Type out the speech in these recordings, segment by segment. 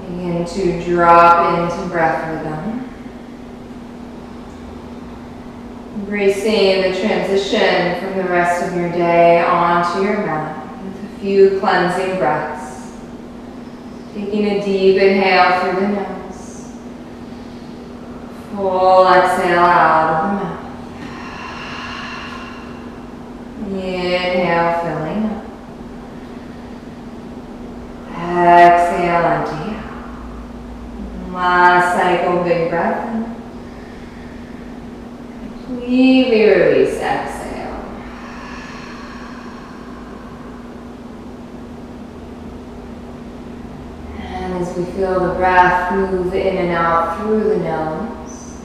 Begin to drop into breath rhythm. Embracing the transition from the rest of your day onto your mat with a few cleansing breaths. Taking a deep inhale through the nose. Full exhale out of the mouth. Inhale, filling up. Exhale, empty out. Last cycle, big breath in. Completely release, exhale. And as we feel the breath move in and out through the nose,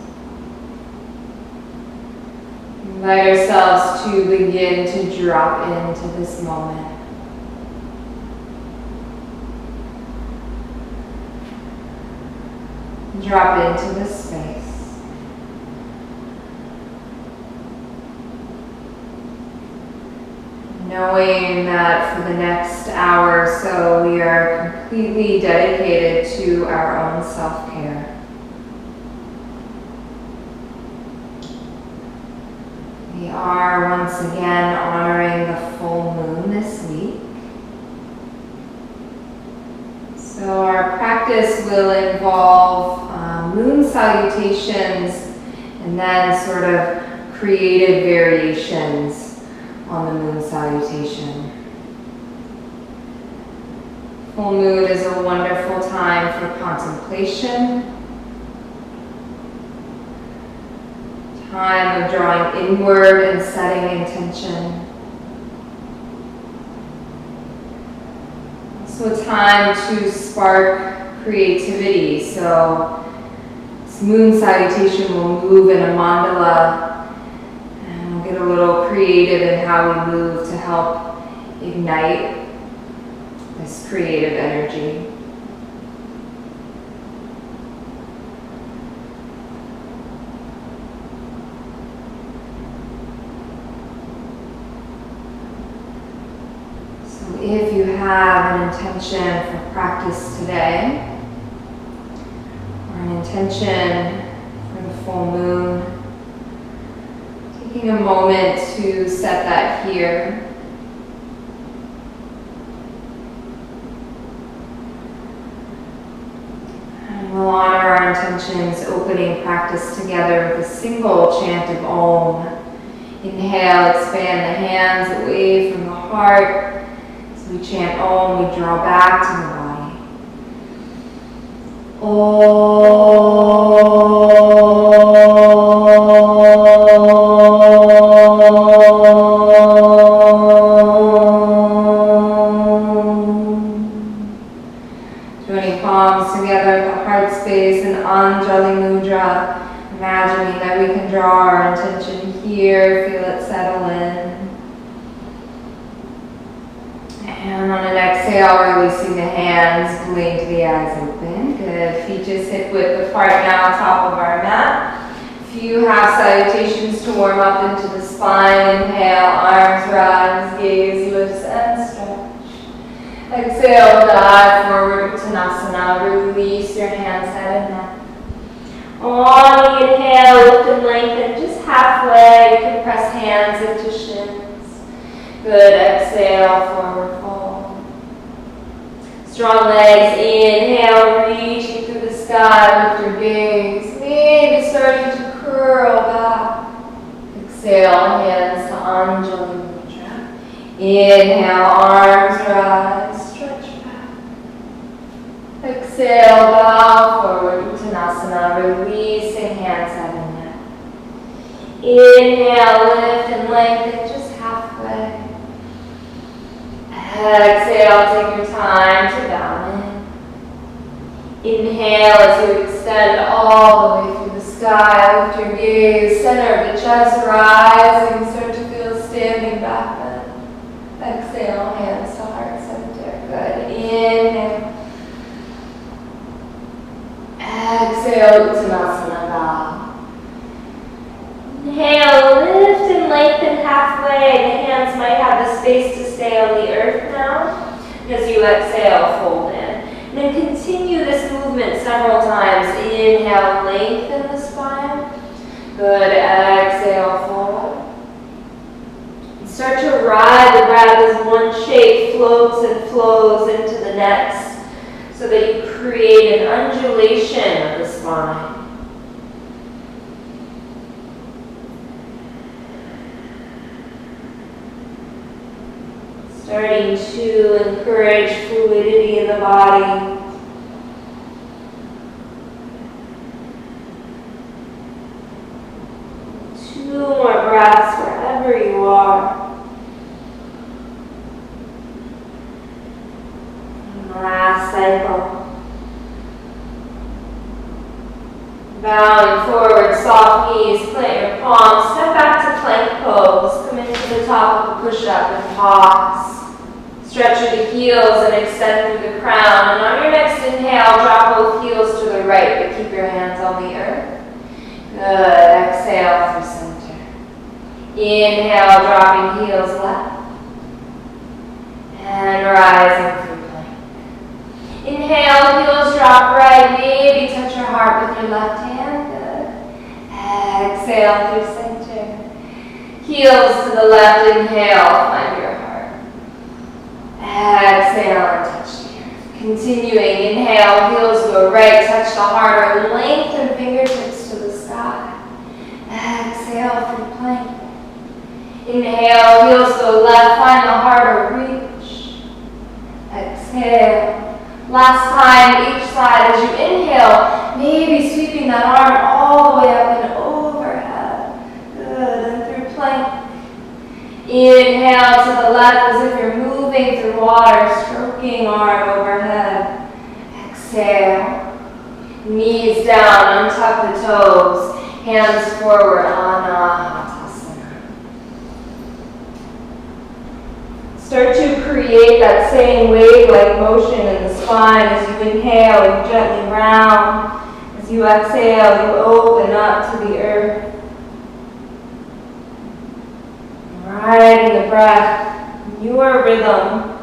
invite ourselves to begin to drop into this moment. Drop into this space. Knowing that for the next hour or so we are completely dedicated to our own self-care. We are once again honoring the full moon this week. So our practice will involve moon salutations and then sort of creative variations on the moon salutation. Full moon is a wonderful time for contemplation, time of drawing inward and setting intention. Also a time to spark creativity. So this moon salutation will move in a mandala, and we'll get a little creative in how we move to help ignite this creative energy. So if you have an intention for practice today, or an intention for the full moon, taking a moment to set that here. And we'll honor our intentions, opening practice together with a single chant of Om. Inhale, expand the hands away from the heart. As we chant Om, we draw back to the body. Joining palms together at the heart space in Anjali Mudra, imagining that we can draw our intention here, feel it settle in. And on an exhale, releasing the hands, blink the eyes open. Good. Feet just hip width apart now, top of our mat. A few half salutations to warm up into the spine. Inhale, arms rise, gaze lifts and stretch. Exhale, dive forward, Uttanasana. Release your hands, head and neck. On the inhale, lift and lengthen just halfway. You can press hands into shins. Good. Exhale, forward fold. Strong legs. Inhale, reaching through the sky. Lift your gaze. Maybe starting to curl back. Exhale, hands to Anjali Mudra. Inhale, arms rise. Stretch back. Exhale, bow forward. Uttanasana. Releasing hands, head and neck. Inhale, lift and lengthen just halfway. Exhale, take your time to bow in. Inhale as you extend all the way through the sky. Lift your gaze, center of the chest rising. Start to feel standing back then. Exhale, hands to heart center. Good. Inhale. Exhale, Uttanasana bow. Inhale, lift and lengthen halfway. Inhale. hands might have the space to stay on the earth now. As you exhale, fold in. And then continue this movement several times. Inhale, lengthen the spine. Good, exhale, fold. And start to ride the breath as one shape floats and flows into the next, so that you create an undulation of the spine. Starting to encourage fluidity in the body. Two more breaths wherever you are. And last cycle. Bowing forward, soft knees, plant your palms, step back to plank pose. Come into the top of a push-up and pause. Stretch through the heels and extend through the crown. And on your next inhale, drop both heels to the right, but keep your hands on the earth. Good. Exhale through center. Inhale, dropping heels left. And rising through plank. Inhale, heels drop right. Maybe touch your heart with your left hand. Good. Exhale through center. Heels to the left. Inhale, find your heart. Exhale and touch the earth. Continuing, inhale, heels go right, touch the heart, or lengthen fingertips to the sky. Exhale through plank. Inhale, heels go left, find the heart or reach. Exhale. Last time, each side, as you inhale, maybe sweeping that arm all the way up and overhead. Good, and through plank. Inhale to the left as if you're moving through water, stroking arm overhead. Exhale. Knees down, untuck the toes. Hands forward, Anahatasana. Start to create that same wave-like motion in the spine. As you inhale, you gently round. As you exhale, you open up to the earth. Riding the breath, your rhythm.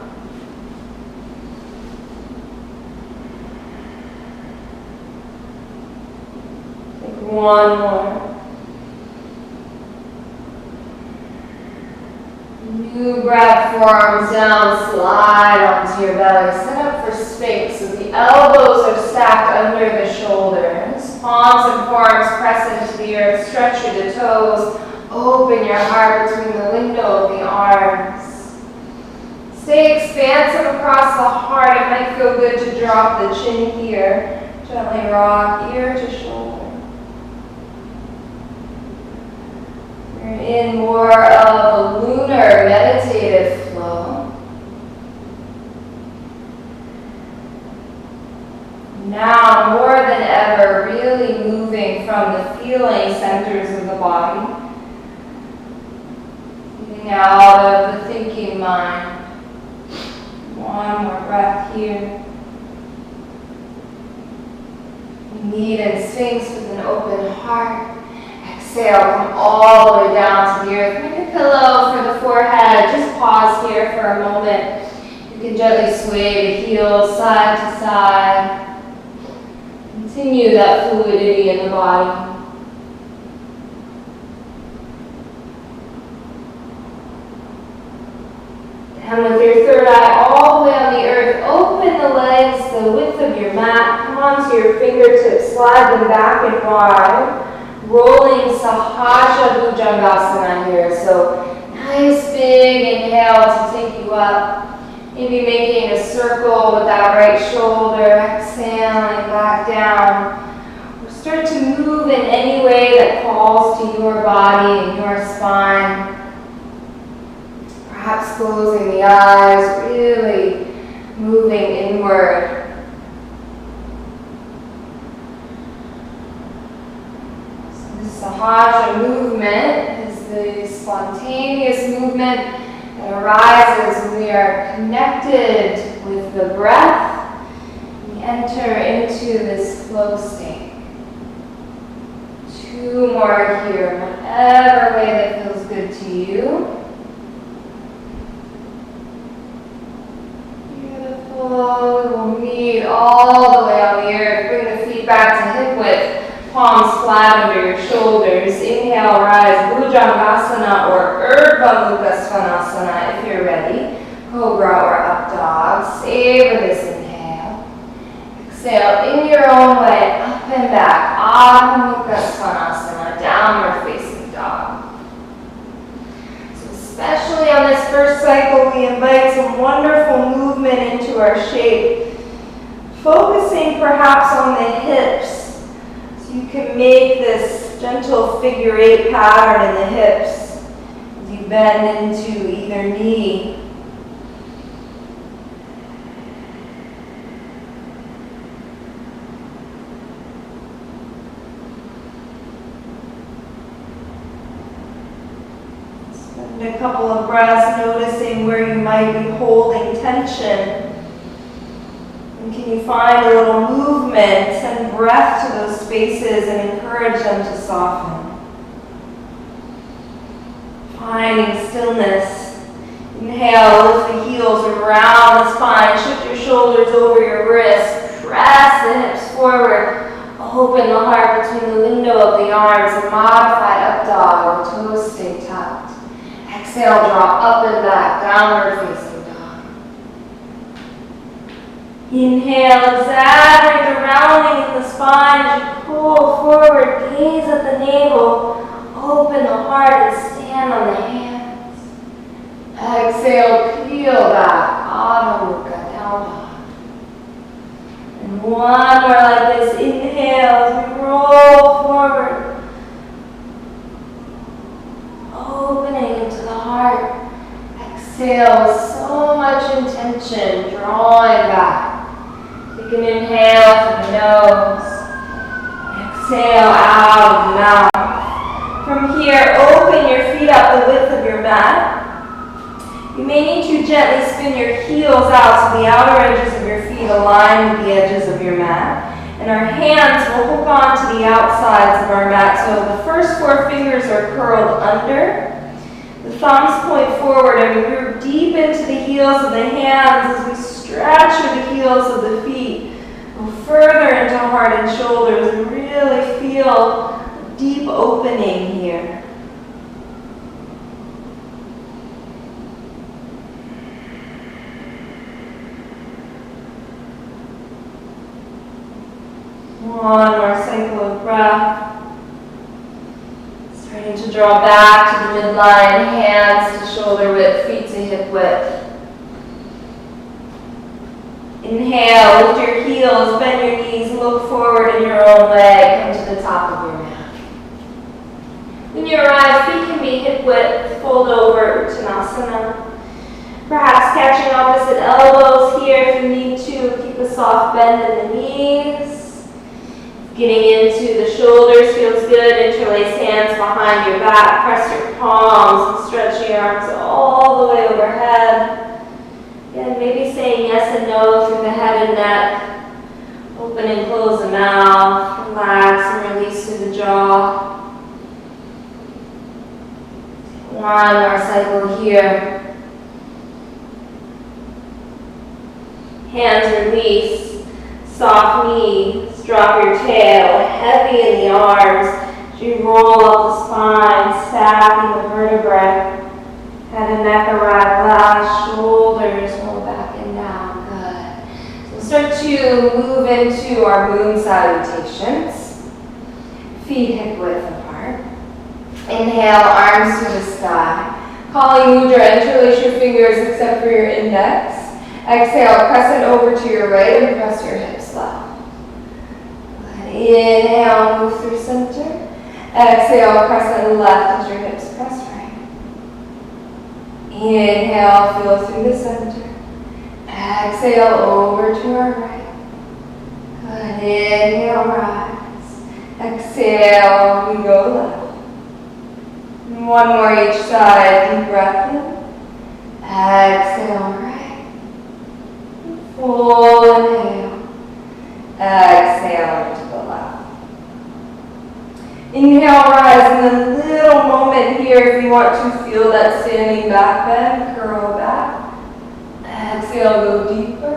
Take one more. New breath, forearms down, slide onto your belly. Set up for Sphinx, so the elbows are stacked under the shoulders. Palms and forearms press into the earth, stretch through the toes. Open your heart between the window of the arms. Stay expansive across the heart. It might feel good to drop the chin here. Gently rock ear to shoulder. You're in more of a lunar meditative flow. Now, more than ever, really moving from the feeling centers of the body. Out of the thinking mind. One more breath here. Meet in Sphinx with an open heart. Exhale, come all the way down to the earth. Make a pillow for the forehead. Just pause here for a moment. You can gently sway the heels side to side. Continue that fluidity in the body. And with your third eye all the way on the earth, open the legs the width of your mat. Come onto your fingertips, slide them back and wide. Rolling Sahaja Bhujangasana here. So nice big inhale to take you up. Maybe making a circle with that right shoulder. Exhaling back down. Or start to move in any way that calls to your body and your spine. Perhaps closing the eyes, really moving inward. So this Sahaja movement is the spontaneous movement that arises when we are connected with the breath. We enter into this flow state. Two more here, whatever way that feels good to you. all the way on the earth. Bring the feet back to hip width, palms flat under your shoulders. Inhale, rise, Bhujangasana or Urdhva Mukha Svanasana if you're ready. Cobra or up dog. Savor this inhale. Exhale in your own way, up and back. Adho Mukha Svanasana, downward facing dog. Especially on this first cycle, we invite some wonderful movement into our shape. Focusing perhaps on the hips. So you can make this gentle figure 8 pattern in the hips as you bend into either knee. A couple of breaths, noticing where you might be holding tension. And can you find a little movement, send breath to those spaces and encourage them to soften. Finding stillness. Inhale, lift the heels around the spine, shift your shoulders over your wrists, press the hips forward, open the heart between the window of the arms, a modified up dog where toes stay tucked. Exhale, drop up and back, downward facing dog. Inhale, exaggerate the rounding in the spine as you pull forward, gaze at the navel, open the heart and stand on the hands. Exhale, peel back, Adho Mukha, down dog. And one more like this, inhale as we roll forward. Opening into the heart. Exhale with so much intention, drawing back. You can inhale through the nose. Exhale out of the mouth. From here, open your feet up the width of your mat. You may need to gently spin your heels out so the outer edges of your feet align with the edges of your mat. And our hands will hook on to the outsides of our mat. So the first 4 fingers are curled under. The thumbs point forward and we root deep into the heels of the hands as we stretch through the heels of the feet. Go further into heart and shoulders and really feel a deep opening here. One more cycle of breath. Starting to draw back to the midline, hands to shoulder width, feet to hip width. Inhale, lift your heels, bend your knees, look forward in your own way, come to the top of your mat. When you arrive, feet can be hip width, fold over, Uttanasana. Perhaps catching opposite elbows here if you need to, keep a soft bend in the knees. Getting into the shoulders feels good. Interlace hands behind your back. Press your palms and stretch your arms all the way overhead. Again, maybe saying yes and no through the head and neck. Open and close the mouth. Relax and release through the jaw. One more cycle here. Hands release. Soft knees. Drop your tail, heavy in the arms as you roll up the spine, stacking the vertebrae. Head and neck arrive last, shoulders roll back and down. Good. So start to move into our Moon Salutations. Feet hip width apart. Inhale, arms to the sky. Kali Mudra, interlace your fingers except for your index. Exhale, crescent over to your right and press your hips left. Inhale, move through center. Exhale, crescent left as your hips press right. Inhale, feel through the center. Exhale, over to our right. Good. Inhale, rise. Exhale, we go left. And one more each side. Deep breath in. Exhale, right. Full inhale. Exhale to the left. Inhale, rise, and a little moment here if you want to feel that standing back bend, curl back. Exhale, go deeper.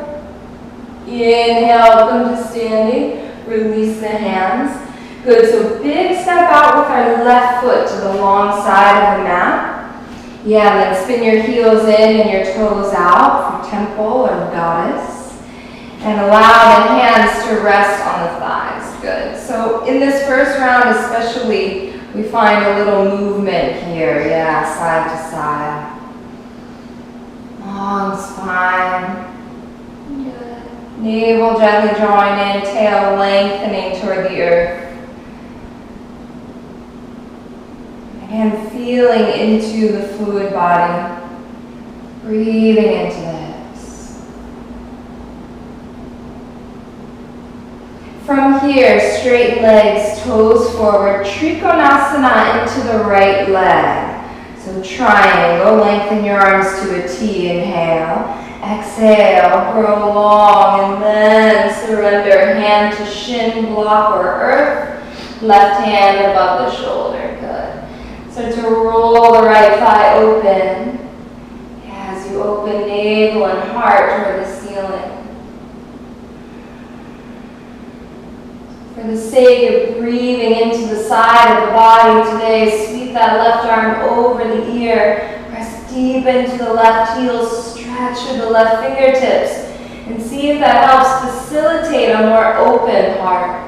Inhale, come to standing. Release the hands. Good, so big step out with our left foot to the long side of the mat. Yeah, and then spin your heels in and your toes out for temple or goddess. And allow the hands to rest on the thighs. Good. So in this first round especially, we find a little movement here. Yeah, side to side. Long spine. Good. Navel gently drawing in, tail lengthening toward the earth. And feeling into the fluid body. Breathing into the hips. From here, straighten legs, toes forward, Trikonasana into the right leg. So triangle, lengthen your arms to a T, inhale. Exhale, grow long, and then surrender, hand to shin, block, or earth. Left hand above the shoulder, good. So to roll the right thigh open. As you open navel and heart toward the ceiling. For the sake of breathing into the side of the body today, sweep that left arm over the ear. Press deep into the left heel, stretch with the left fingertips, and see if that helps facilitate a more open heart.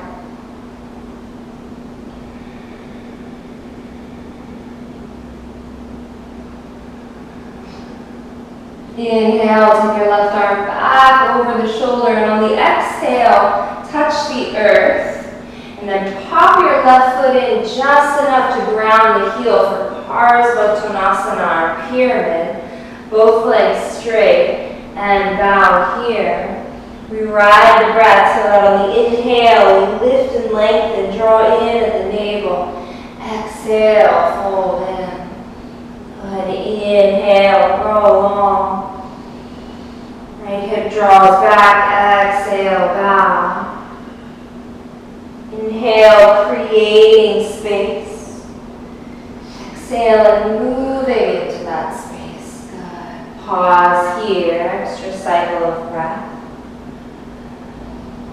Inhale, take your left arm back over the shoulder, and on the exhale, touch the earth. And then pop your left foot in just enough to ground the heel for Parsvottanasana, or pyramid. Both legs straight, and bow here. We ride the breath so that on the inhale, we lift and lengthen, draw in at the navel. Exhale, fold in. Good, inhale, grow long. Right hip draws back, exhale, bow. Inhale, creating space. Exhale and moving into that space. Good. Pause here, extra cycle of breath.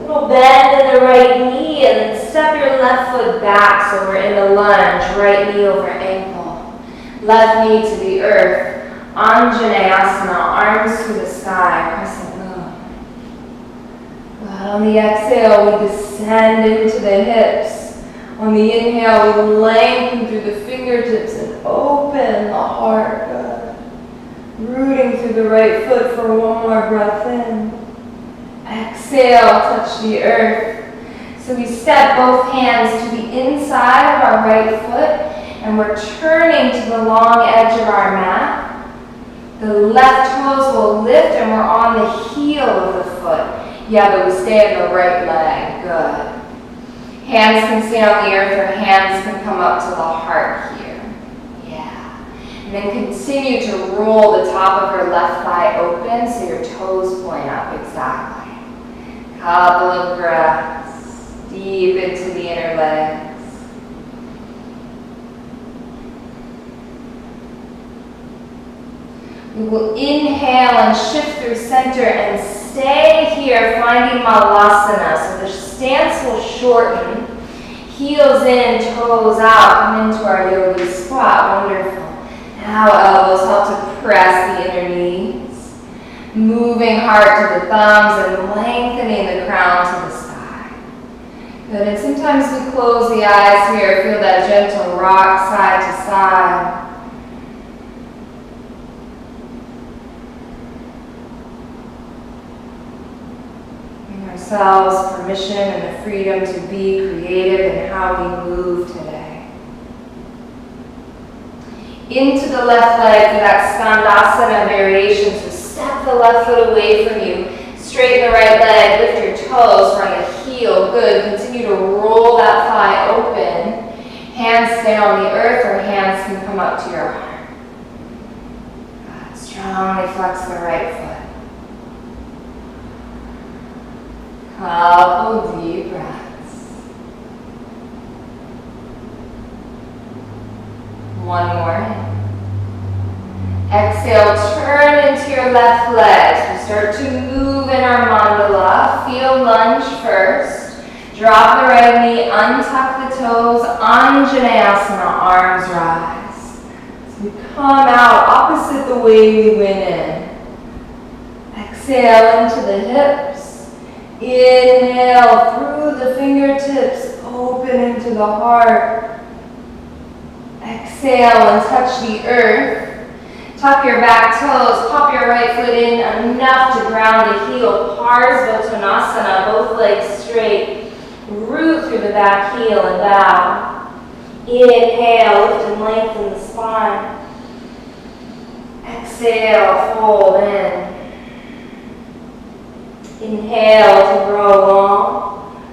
Little bend in the right knee, and then step your left foot back so we're in a lunge, right knee over ankle. Left knee to the earth. Anjaneyasana, arms to the sky, crescent moon. On the exhale, we descend into the hips. On the inhale, we lengthen through the fingertips and open the heart. Good. Rooting through the right foot for one more breath in. Exhale, touch the earth. So we step both hands to the inside of our right foot, and we're turning to the long edge of our mat. The left toes will lift, and we're on the heel of the foot. Yeah, but we stay in the right leg. Good. Hands can stay on the earth, or hands can come up to the heart here. Yeah. And then continue to roll the top of your left thigh open so your toes point up. Exactly. Couple of breaths deep into the inner legs. We will inhale and shift through center and stay here, finding Malasana. So the stance will shorten. Heels in, toes out. Come into our yogi squat. Wonderful. Now elbows help to press the inner knees. Moving heart to the thumbs and lengthening the crown to the sky. Good. And sometimes we close the eyes here. Feel that gentle rock side to side. Ourselves permission and the freedom to be creative in how we move today. Into the left leg for that Skandasana variation. So step the left foot away from you. Straighten the right leg, lift your toes, run the heel. Good. Continue to roll that thigh open. Hands stay on the earth, or hands can come up to your heart. Good. Strongly flex the right foot. Couple deep breaths. One more in. Exhale, turn into your left leg. So start to move in our mandala. Feel lunge first. Drop the right knee, untuck the toes, Anjaneyasana, arms rise. So we come out opposite the way we went in. Exhale into the hips. Inhale through the fingertips, open into the heart. Exhale and touch the earth. Tuck your back toes, pop your right foot in enough to ground the heel. Parsvottanasana, both legs straight. Root through the back heel and bow. Inhale, lift and lengthen the spine. Exhale, fold in. Inhale to grow long.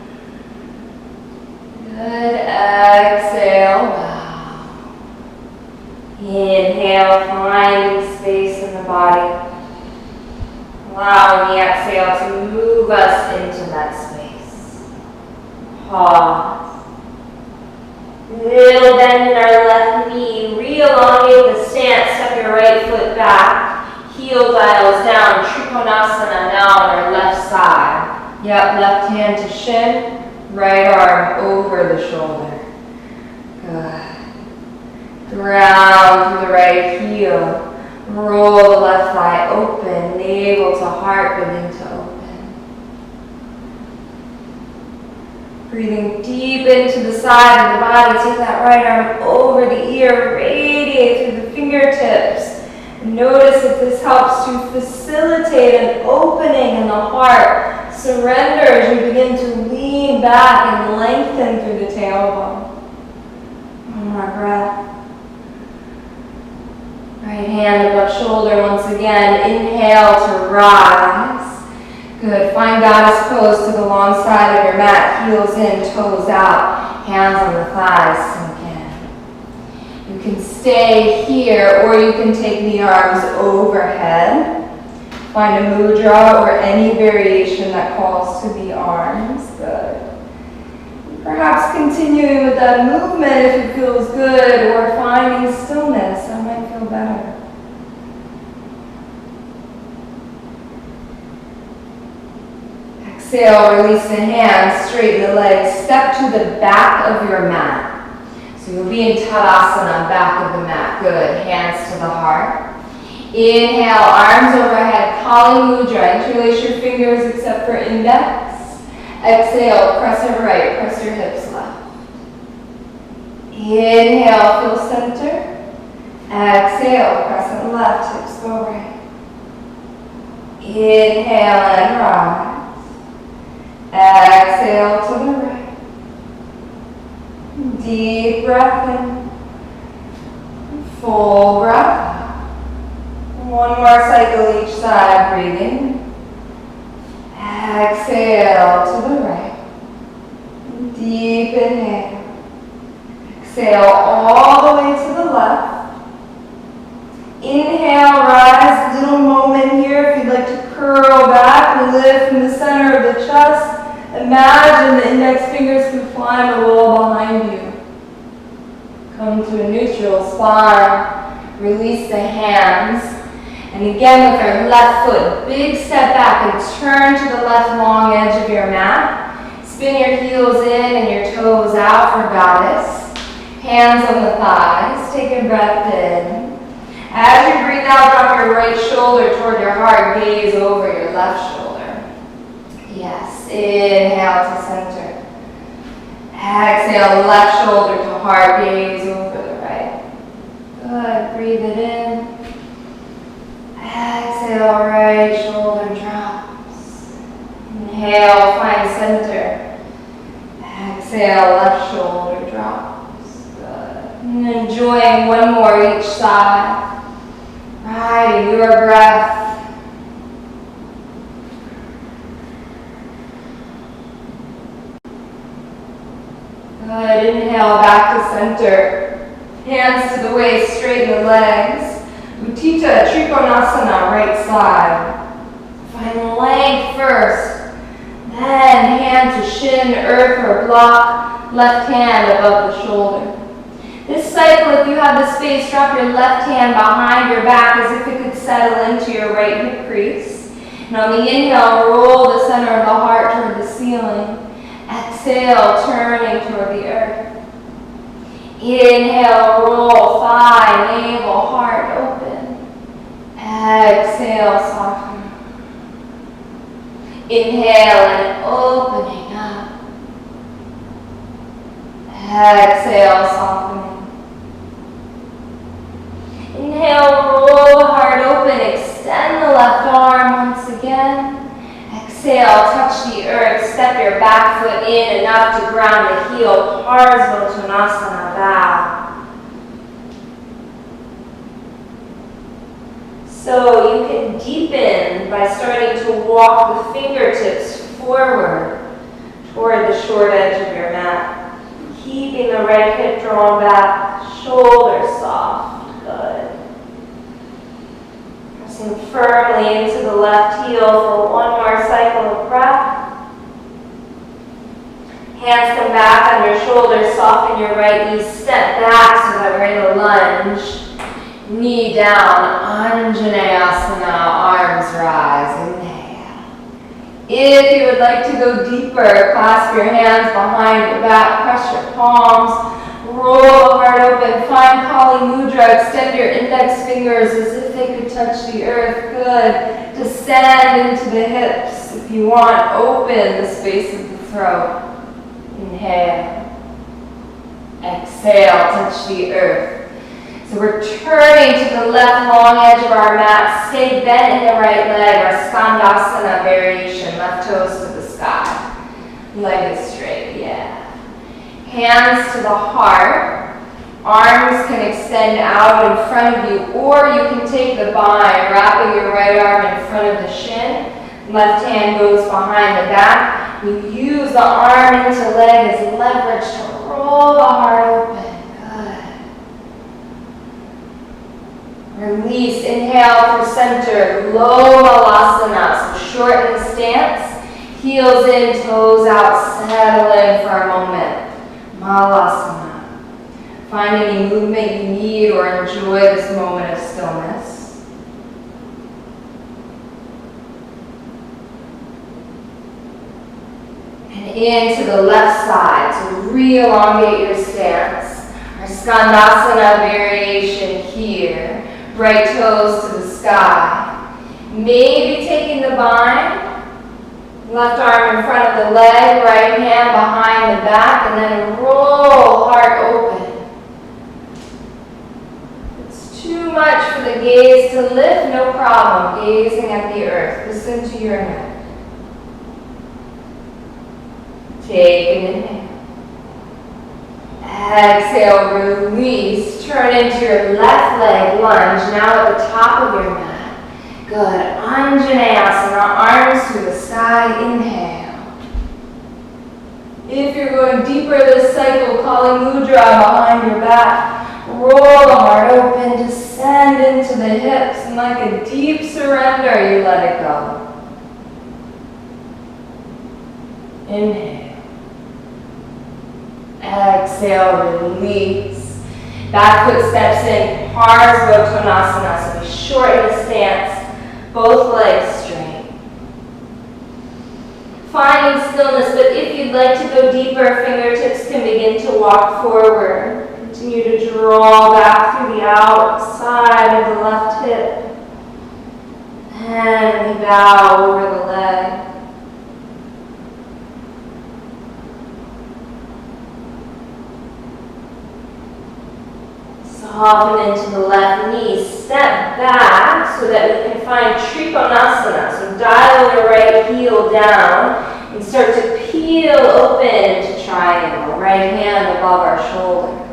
Good. Exhale, bow. Inhale, finding space in the body. Allowing the exhale to move us into that space. Pause. Little bend in our left knee. Re-elongate the stance. Step your right foot back. Heel dials down. Trikonasana now on our left side. Yep, left hand to shin. Right arm over the shoulder. Good. Ground through the right heel. Roll the left thigh open. Navel to heart, begin to open. Breathing deep into the side of the body. Take that right arm over the ear. Radiate through the fingertips. Notice if this helps to facilitate an opening in the heart. Surrender as you begin to lean back and lengthen through the tailbone. One more breath. Right hand above shoulder once again. Inhale to rise. Good. Find goddess pose to the long side of your mat. Heels in, toes out. Hands on the thighs. Sink in. You can stay here or you can take the arms overhead. Find a mudra or any variation that calls to the arms. Good. Perhaps continuing with that movement if it feels good, or finding stillness, that might feel better. Exhale, release the hands, straighten the legs, step to the back of your mat. So you'll be in Tadasana, back of the mat. Good, hands to the heart. Inhale, arms overhead, Kali Mudra. Interlace your fingers except for index. Exhale, crescent right, press your hips left. Inhale, feel center. Exhale, crescent left, hips go right. Inhale and rise. Exhale to the right. Deep breath in. Full breath out. One more cycle each side, breathing. Exhale to the right. Deep inhale. Exhale all the way to the left. Inhale, rise. Little moment here if you'd like to curl back and lift from the center of the chest. Imagine the index fingers can climb the wall behind you. Come to a neutral spine. Release the hands. And again with our left foot, big step back and turn to the left long edge of your mat. Spin your heels in and your toes out for goddess. Hands on the thighs, take a breath in. As you breathe out, drop your right shoulder toward your heart, gaze over your left shoulder. Yes, inhale to center. Exhale, left shoulder to heart, gaze over the right. Good, breathe it in. Exhale, right shoulder drops. Inhale, find center. Exhale, left shoulder drops. Good. And enjoying one more each side. Riding your breath. Good. Inhale, back to center. Hands to the waist, straighten the legs. Utthita Trikonasana, right side. Find length first. Then hand to shin, earth or block. Left hand above the shoulder. This cycle, if you have the space, drop your left hand behind your back as if it could settle into your right hip crease. And on the inhale, roll the center of the heart toward the ceiling. Exhale, turning toward the earth. Inhale, roll, thigh, navel, heart open. Exhale, soften. Inhale and opening up. Exhale, softening. Inhale, roll the heart open, extend the left arm once again. Exhale, touch the earth, step your back foot in enough to ground the heel, Parsvottanasana, bow. So you can deepen by starting to walk the fingertips forward toward the short edge of your mat. Keeping the right hip drawn back, shoulders soft, good. Pressing firmly into the left heel for one more cycle of breath. Hands come back on your shoulders, soften your right knee, step back so that we're in a lunge. Knee down, Anjaneyasana, arms rise, inhale. If you would like to go deeper, clasp your hands behind your back, press your palms, roll the heart open, find Kali Mudra, extend your index fingers as if they could touch the earth, good. Descend into the hips, if you want, open the space of the throat. Inhale. Exhale, touch the earth. So we're turning to the left long edge of our mat. Stay bent in the right leg, our Skandasana variation. Left toes to the sky. Leg is straight, yeah. Hands to the heart. Arms can extend out in front of you, or you can take the bind, wrapping your right arm in front of the shin. Left hand goes behind the back. You use the arm into leg as leverage to roll the heart open. Release, inhale through center, low malasana, so shorten the stance, heels in, toes out, settle in for a moment, malasana. Find any movement you need or enjoy this moment of stillness. And into the left side, so re-elongate your stance. Our Skandasana variation here. Right toes to the sky. Maybe taking the bind, left arm in front of the leg, right hand behind the back, and then roll heart open. If it's too much for the gaze to lift, no problem. Gazing at the earth. Listen to your neck. Take an inhale. Exhale, release, turn into your left leg lunge, now at the top of your mat. Good, Anjaneyasana, arms to the sky, inhale. If you're going deeper this cycle, Kali Mudra behind your back, roll the heart open, descend into the hips, and like a deep surrender, you let it go. Inhale. Exhale, release. Back foot steps in, Parsvottanasana, so we shorten the stance, both legs straight. Finding stillness, but if you'd like to go deeper, fingertips can begin to walk forward. Continue to draw back through the outside of the left hip. And we bow over the leg. Soften into the left knee, step back so that we can find Trikonasana. So dial your right heel down and start to peel open into triangle. Right hand above our shoulder.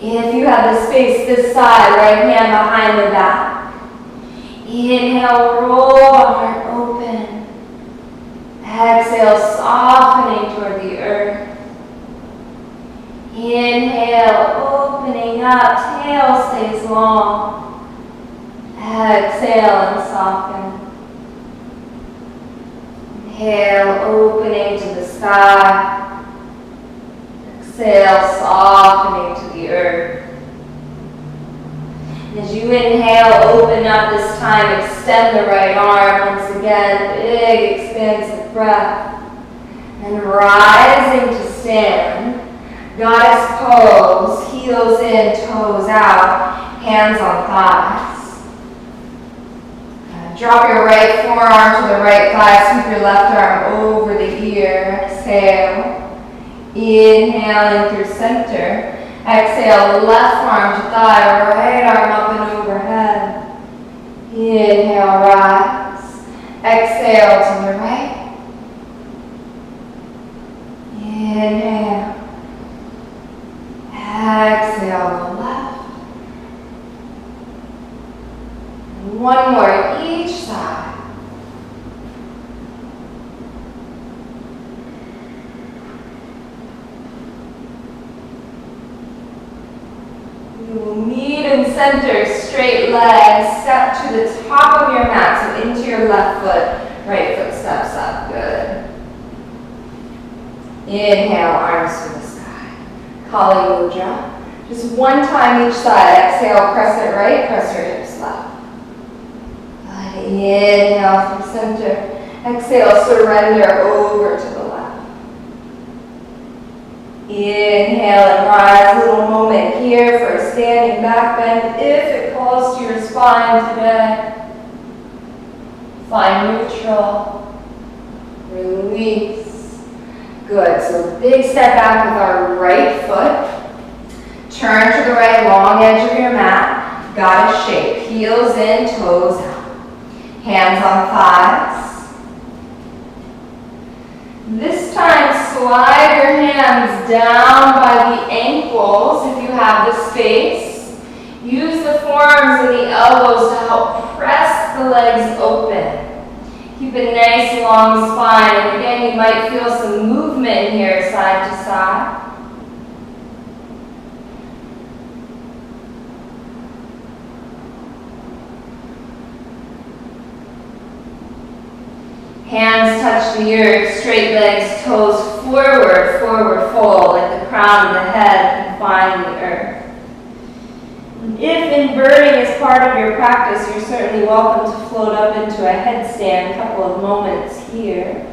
If you have the space this side, right hand behind the back. Inhale, roll the heart open. Exhale, softening toward the earth. Inhale, opening up, tail stays long. Exhale and soften. Inhale, opening to the sky. Exhale, softening to the earth. And as you you inhale, open up this time, extend the right arm. Once again, big expansive breath. And rising to stand. Goddess pose, heels in, toes out, hands on thighs. Drop your right forearm to the right thigh, sweep your left arm over the ear. Exhale. Inhaling through center. Exhale, left arm to thigh, right arm up and overhead. Inhale, rise. Exhale to the right. Inhale. Exhale, the left. One more each side. You will meet in center, straight legs, step to the top of your mat, so into your left foot, right foot steps up, good. Inhale, arms to the sky. Kali Mudra. Just one time each side. Exhale, crescent right, press your hips left. Good. Inhale from center. Exhale, surrender over to the left. Inhale and rise. Little moment here for a standing back bend if it calls to your spine today. Find neutral. Release. Good. So big step back with our right foot. Turn to the right, long edge of your mat. Goddess shape. Heels in, toes out. Hands on thighs. This time, slide your hands down by the ankles if you have the space. Use the forearms and the elbows to help press the legs open. Keep a nice long spine, and again, you might feel some movement here side to side. Hands touch the earth, straight legs, toes forward, forward fold, like the crown of the head can find the earth. If inverting is part of your practice, you're certainly welcome to float up into a headstand, a couple of moments here.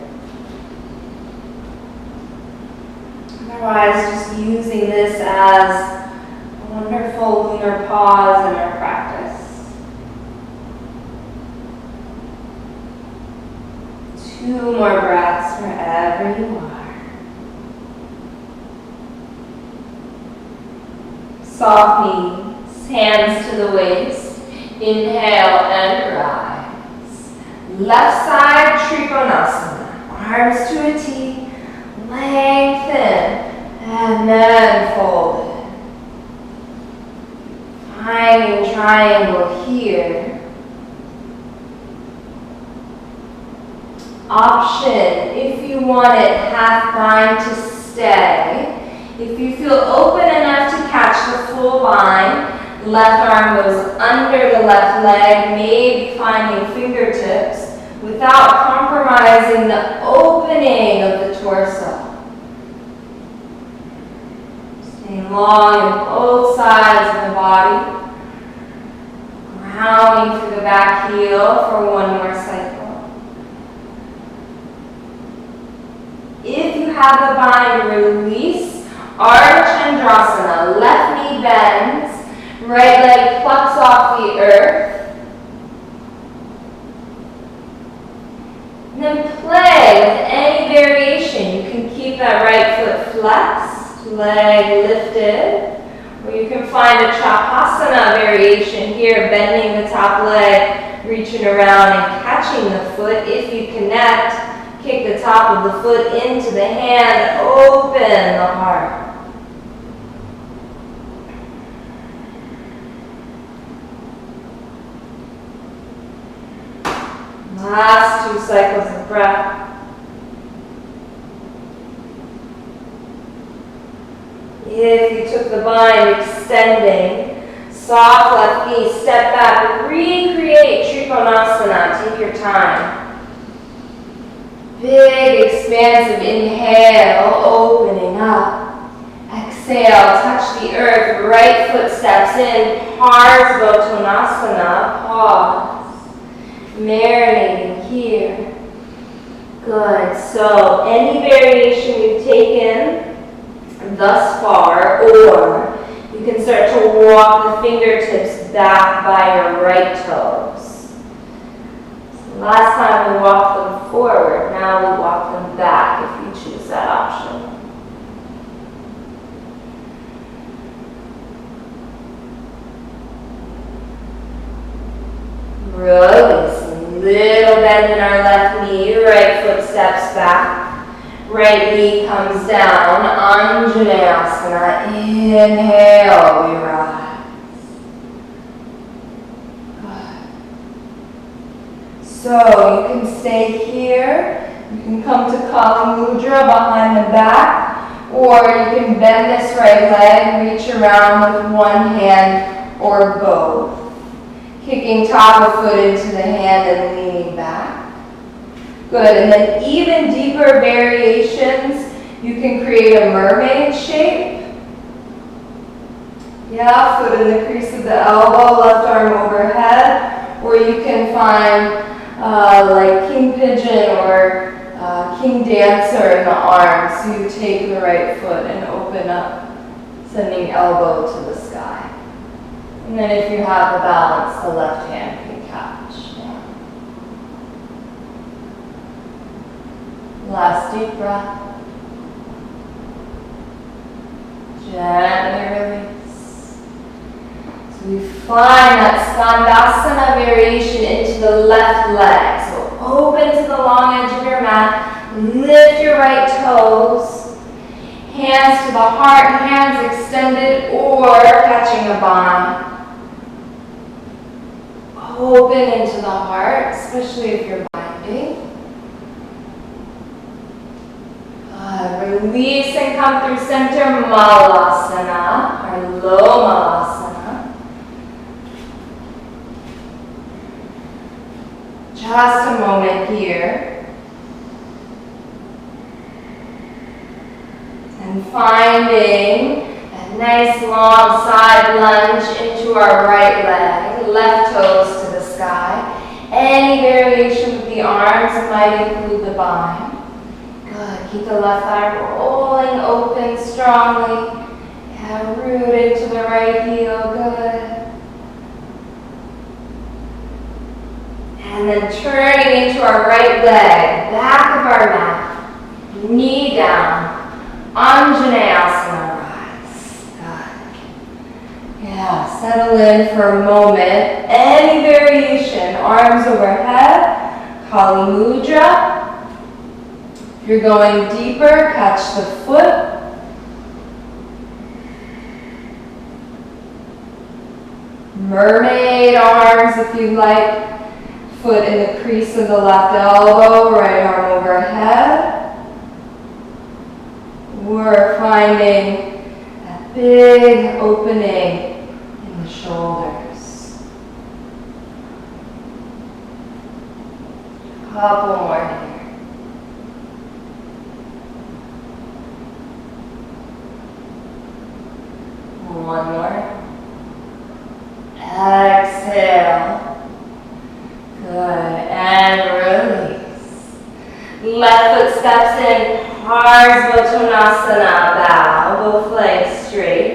Otherwise, just using this as a wonderful lunar pause in our practice. 2 more breaths wherever you are. Soft knees, hands to the waist. Inhale and rise. Left side Trikonasana. Arms to a T. Lengthen and then fold it. Finding triangle here. Option, if you want it half bind to stay. If you feel open enough to catch the full bind, left arm goes under the left leg, maybe finding fingertips without compromising the opening of the torso. Staying long in both sides of the body. Grounding through the back heel for one more cycle. If you have the bind, release. Ardha Chandrasana. Left knee bends. Right leg plucks off the earth. And then play with any variation. You can keep that right foot flexed, leg lifted. Or you can find a Chapasana variation here, bending the top leg, reaching around and catching the foot. If you connect, kick the top of the foot into the hand, open the heart. Last 2 cycles of breath. If you took the bind, extending, soft left knee, step back, recreate Trikonasana, take your time. Big, expansive inhale, opening up. Exhale. exhale, touch the earth, right foot steps in, Parsvottanasana, pause, marinating here. Good, so any variation you've taken thus far, or you can start to walk the fingertips back by your right toes. So last time we walked them forward, now we walk them back if you choose that option. Release, little bend in our left knee, right foot steps back. Right knee comes down, Anjaneyasana, inhale, we rise. So you can stay here, you can come to Kali Mudra behind the back, or you can bend this right leg, reach around with one hand or both. Kicking top of foot into the hand and leaning back. Good, and then even deeper variations, you can create a mermaid shape. Yeah, foot in the crease of the elbow, left arm overhead, or you can find like king pigeon or king dancer in the arms. So you take the right foot and open up, sending elbow to the sky. And then if you have the balance, the left hand can catch. Last deep breath. Gently release. So we find that Skandasana variation into the left leg. So open to the long edge of your mat. Lift your right toes. Hands to the heart, hands extended or catching a bind. Open into the heart, especially if you're binding. Release and come through center, Malasana, or low Malasana. Just a moment here. And finding a nice long side lunge into our right leg, left toes to the sky. Any variation with the arms might include the bind. Good, keep the left thigh rolling open strongly. Yeah, root into the right heel, good. And then turning into our right leg, back of our mat, knee down, Anjaneyasana rise. Good. Yeah, settle in for a moment. Any variation, arms overhead, Kali Mudra. If you're going deeper, catch the foot. Mermaid arms if you like. Foot in the crease of the left elbow, right arm overhead. We're finding that big opening in the shoulders. Couple more here. One more. Exhale. Good. And release. Left foot steps in. Parsvottanasana. Bow. Both legs straight.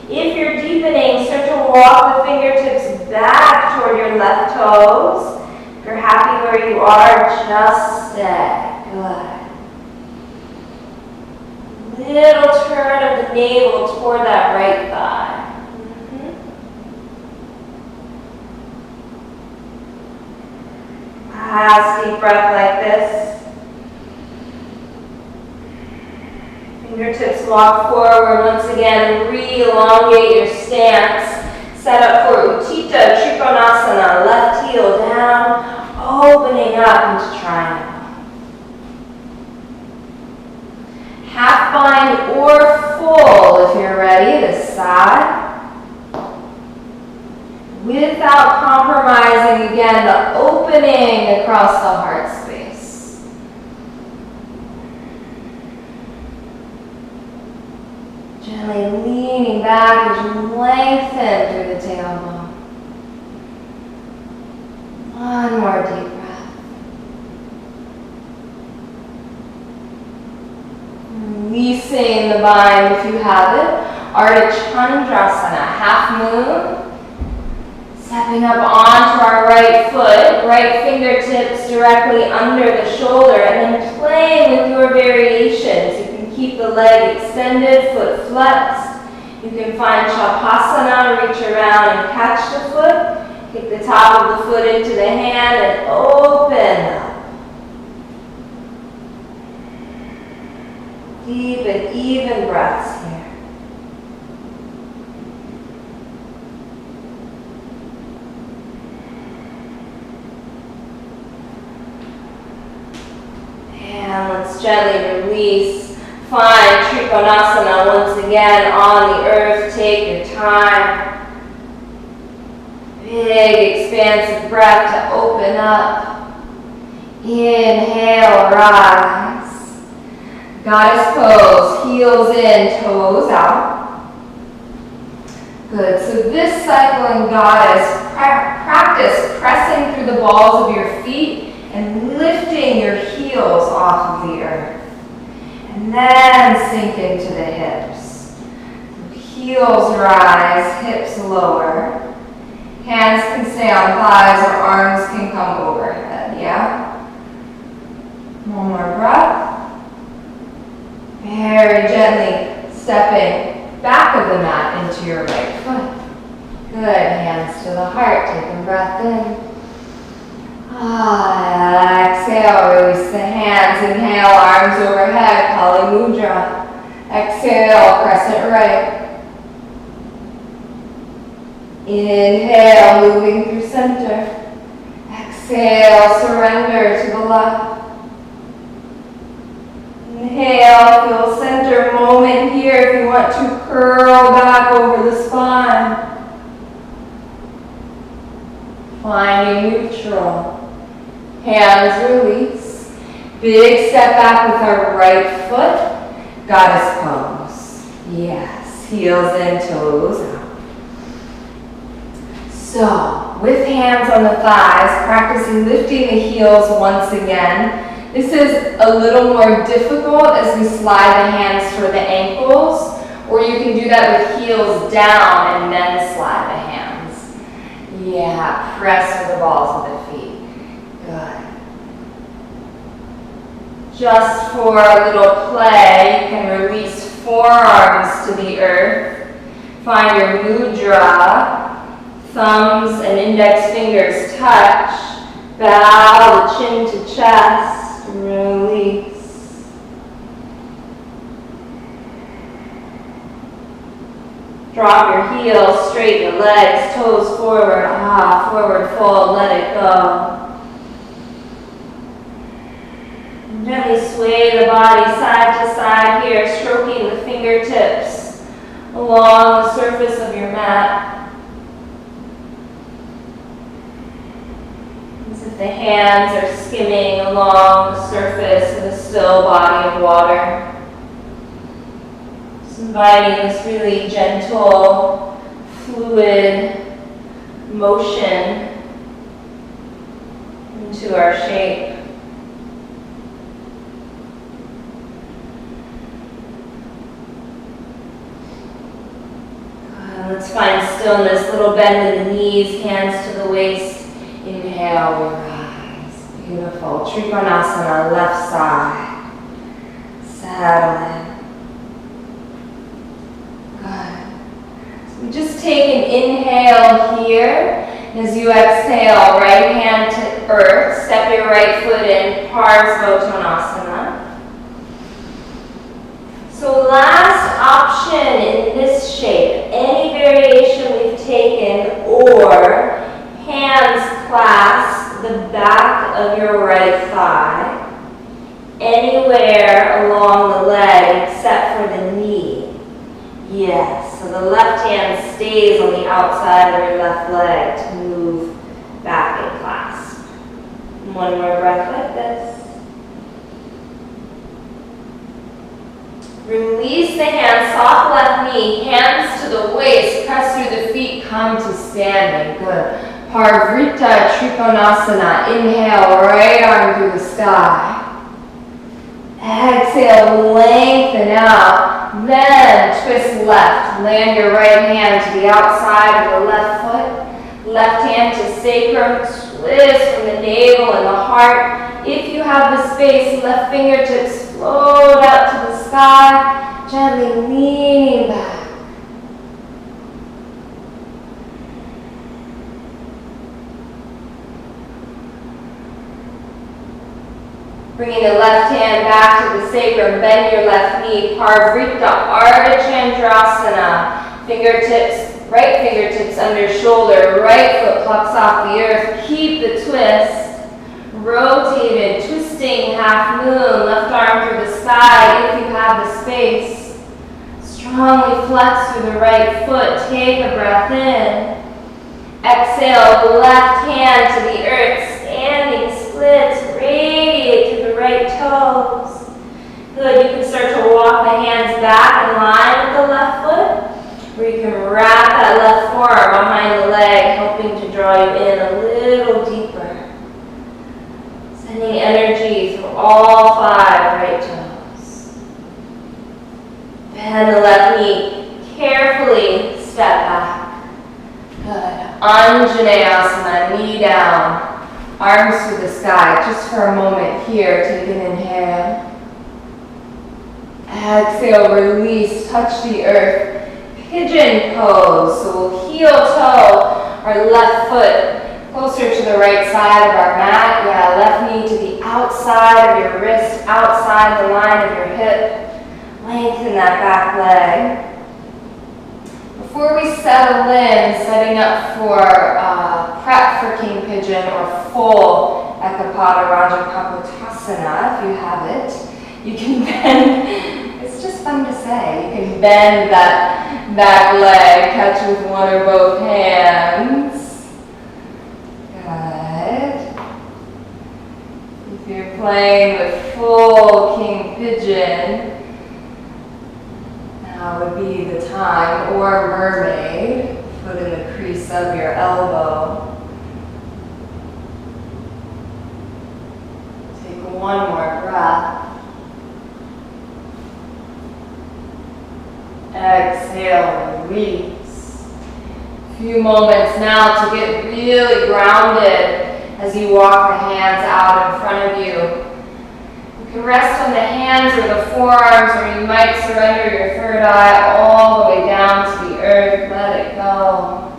If you're deepening, start to walk the fingertips back toward your left toes. If you're happy where you are, just stay. Good. Little turn of the navel toward that right thigh. Last deep breath like this. Fingertips walk forward once again. Re-elongate your stance. Set up for Utthita Trikonasana. Left heel down, opening up into triangle. Half bind or full if you're ready, this side. Without compromising, again, the opening across the heart space. Gently leaning back as you lengthen through the tailbone. One more deep breath. Releasing the bind if you have it. Ardha Chandrasana, half moon. Stepping up onto our right foot, right fingertips directly under the shoulder, and then playing with your variations. You can keep the leg extended, foot flexed. You can find Shavasana, reach around and catch the foot. Kick the top of the foot into the hand and open up. Deep and even breaths here. And let's gently release. Find Trikonasana once again on the earth. Take your time. Big expansive breath to open up. Inhale, rise. Goddess pose, heels in, toes out. Good, so this cycle in Goddess, practice pressing through the balls of your feet and lifting your heels off of the earth. And then sink into the hips. Heels rise, hips lower. Hands can stay on thighs or arms can come overhead, yeah? One more breath. Very gently stepping back of the mat into your right foot. Good, hands to the heart, take a breath in. Exhale, release the hands. Inhale, arms overhead, Kali Mudra. Exhale, crescent right. Inhale, moving through center. Exhale, surrender to the left. Inhale, feel center moment here if you want to curl back over the spine. Finding neutral. Hands release. Big step back with our right foot. Goddess pose. Yes. Heels in, toes out. So, with hands on the thighs, practicing lifting the heels once again. This is a little more difficult as we slide the hands toward the ankles, or you can do that with heels down and then slide the hands. Yeah, press with the balls of the feet. Good. Just for a little play, you can release forearms to the earth. Find your mudra. Thumbs and index fingers touch. Bow the chin to chest. Release. Drop your heels, straighten the legs, toes forward, forward fold, let it go. And gently sway the body side to side here, stroking the fingertips along the surface of your mat. As if the hands are skimming along the surface of a still body of water. Inviting this really gentle, fluid motion into our shape. Let's find stillness, little bend in the knees, hands to the waist. Inhale, we rise. Beautiful. Trikonasana, left side. Settle in. Just take an inhale here. As you exhale, right hand to earth. Step your right foot in, Parsvottanasana. So last option in this shape, any variation we've taken, or hands clasp the back of your right thigh, anywhere along the leg except for the knee. Yes, so the left hand stays on the outside of your left leg to move back and clasp. One more breath like this. Release the hands, soft left knee, hands to the waist, press through the feet, come to standing. Good. Parivrtta Trikonasana. Inhale, right arm through the sky. Exhale, lengthen out. Then twist left. Land your right hand to the outside of the left foot. Left hand to sacrum. Twist from the navel and the heart. If you have the space, left fingertips float out to the sky. Gently leaning back. Bringing the left hand back to the sacrum, bend your left knee, Parivrtta Ardha Chandrasana. Fingertips, right fingertips under shoulder, right foot plucks off the earth. Keep the twist. Rotated, twisting half moon, left arm through the sky if you have the space. Strongly flex through the right foot, take a breath in. Exhale, left hand to the earth, standing splits, radiate to the right toes. Good, you can start to walk the hands back in line with the left foot, or you can wrap that left forearm behind the leg, helping to draw you in a little deeper. Sending energy through all 5 right toes. Bend the left knee, carefully step back. Good. Anjaneyasana, knee down, arms to the sky. Just for a moment here, take an inhale. Exhale, release, touch the earth. Pigeon pose. So we'll heel toe our left foot closer to the right side of our mat. Yeah, left knee to the outside of your wrist, outside the line of your hip. Lengthen that back leg. Before we settle in, setting up for prep for King Pigeon or full Ekapada Rajakapotasana, if you have it. You can bend, it's just fun to say, you can bend that back leg, catch with one or both hands. Good. If you're playing with full King Pigeon, would be the time, or mermaid, foot in the crease of your elbow. Take one more breath. Exhale, release. A few moments now to get really grounded as you walk the hands out in front of you. You can rest on the hands or the forearms, or you might surrender your third eye all the way down to the earth. Let it go.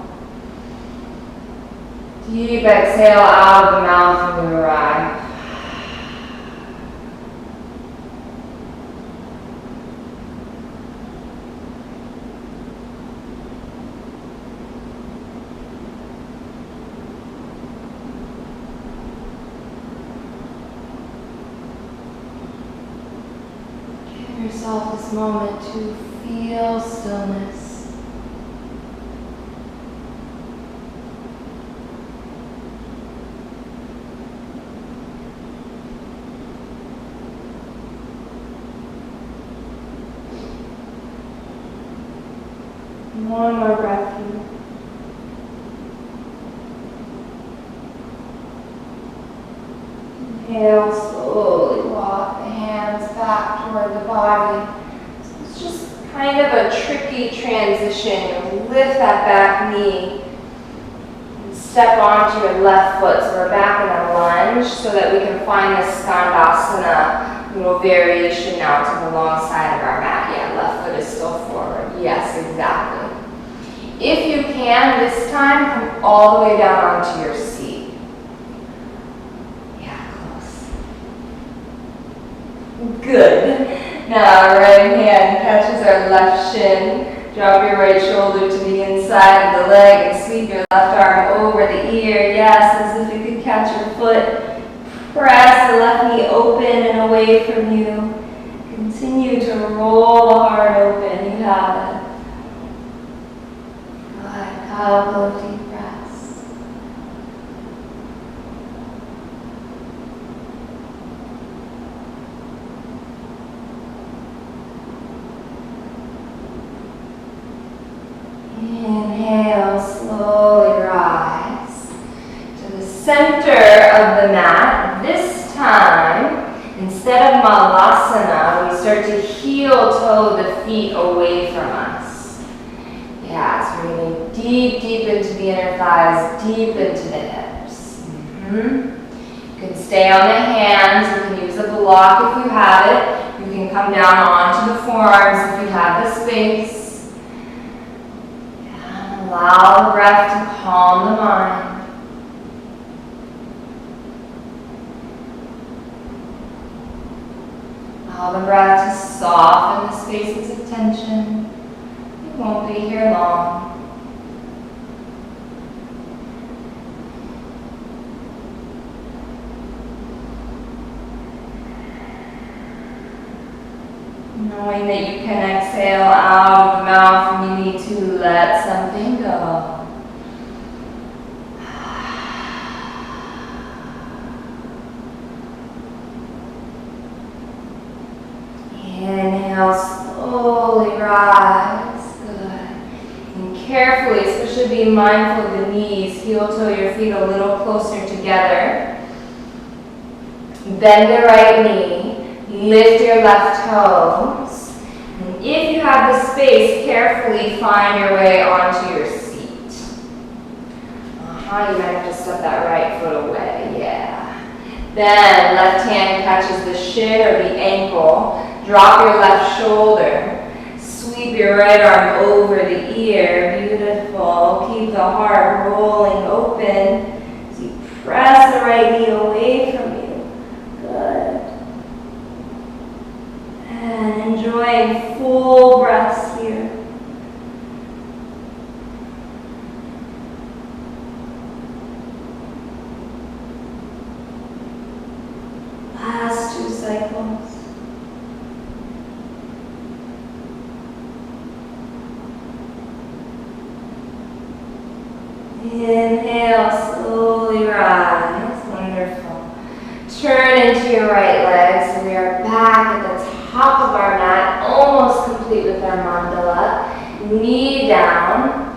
Deep exhale out of the mouth when you arrive. Yourself this moment to feel stillness. One more breath here. Inhale, slowly walk the hands back toward the body. So it's just kind of a tricky transition. You lift that back knee and step onto your left foot. So we're back in a lunge so that we can find the Skandasana little variation now to the long side of our mat. Yeah, left foot is still forward. Yes, exactly. If you can, this time, come all the way down onto your seat. Good. Now our right hand catches our left shin. Drop your right shoulder to the inside of the leg and sweep your left arm over the ear. Yes, as if it could catch your foot. Press the left knee open and away from you. Continue to roll the heart open. You have it. Good. Couple of deep breaths. Inhale, slowly rise to the center of the mat. This time, instead of malasana, we start to heel toe the feet away from us. Yeah, so we're going deep, deep into the inner thighs, deep into the hips. You can stay on the hands. You can use a block if you have it. You can come down onto the forearms if you have the space. Allow the breath to calm the mind. Allow the breath to soften the spaces of tension. You won't be here long. Knowing that you can exhale out of the mouth and you need to let something go. Inhale, slowly rise. Good. And carefully, especially be mindful of the knees, heel toe your feet a little closer together. Bend the right knee. Lift your left toes. And if you have the space, carefully find your way onto your seat. You might have to step that right foot away. Yeah. Then left hand catches the shin or the ankle. Drop your left shoulder. Sweep your right arm over the ear. Beautiful. Keep the heart rolling open as you press the right knee away from you. Good. And enjoying full breaths here. Last 2 cycles. Inhale, slowly rise. Wonderful. Turn into your right leg, so we are back at the top of our mat, almost complete with our mandala. Knee down.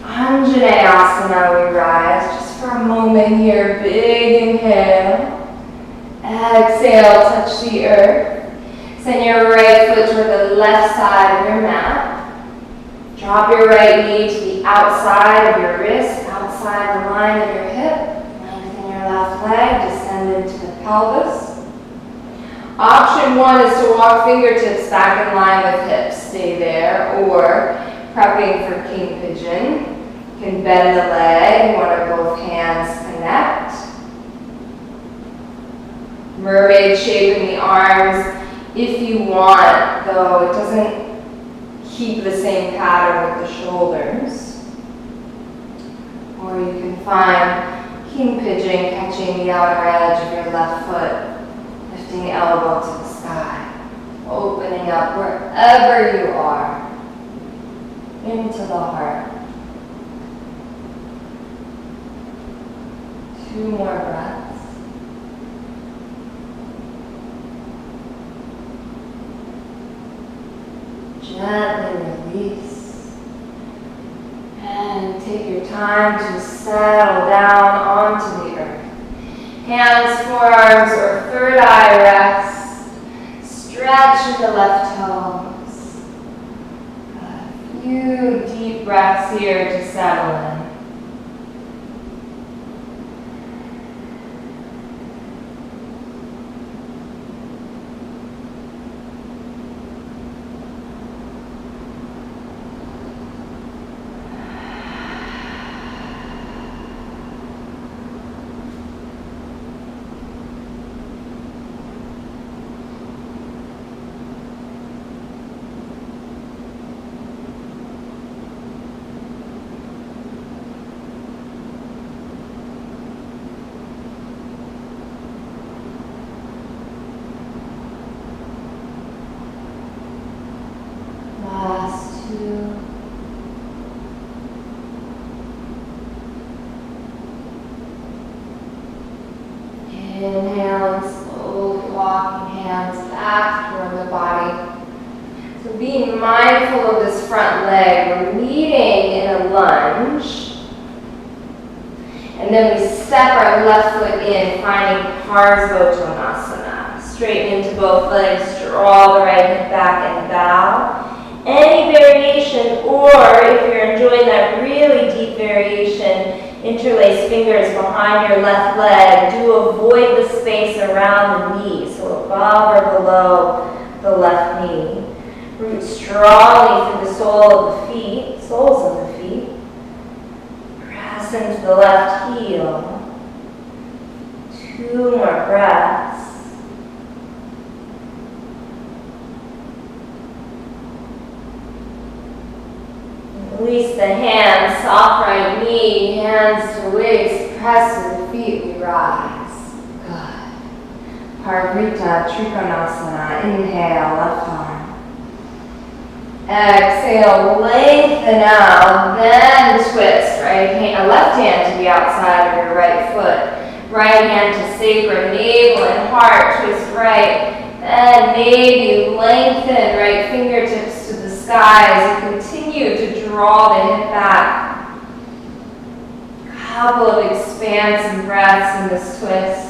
Anjaneyasana, we rise. Just for a moment here, big inhale. Exhale, touch the earth. Send your right foot toward the left side of your mat. Drop your right knee to the outside of your wrist, outside the line of your hip. Lengthen your left leg, descend into the pelvis. Option 1 is to walk fingertips back in line with hips. Stay there. Or prepping for king pigeon. You can bend the leg. One or both hands connect. Mermaid shape in the arms if you want, though it doesn't keep the same pattern with the shoulders. Or you can find king pigeon, catching the outer edge of your left foot, lifting the elbow to the sky, opening up wherever you are, into the heart. 2 more breaths. Gently release. And take your time to settle down onto the earth. Hands, forearms, or third eye rest. Stretch in the left toes. A few deep breaths here to settle in. Inhaling, slowly walking hands back toward the body. So being mindful of this front leg, we're meeting in lunge. And then we step our left foot in, finding Parsvottanasana. Straighten into both legs, draw the right hip back and bow. Any variation, or if you're enjoying that really deep variation, interlace fingers behind your left leg. Do avoid the space around the knee, so above or below the left knee. Root strongly through the soles of the feet. Press into the left heel. 2 more breaths. Release the hands, soft right knee, hands to waist, press to the feet, we rise. Good. Parivrtta Trikonasana, inhale, left arm. Exhale, lengthen out, then twist. Left hand to the outside of your right foot. Right hand to sacrum, navel and heart, twist right. Then maybe lengthen right fingertips to the sky as you continue to draw the hip back. Couple of expansive breaths in this twist.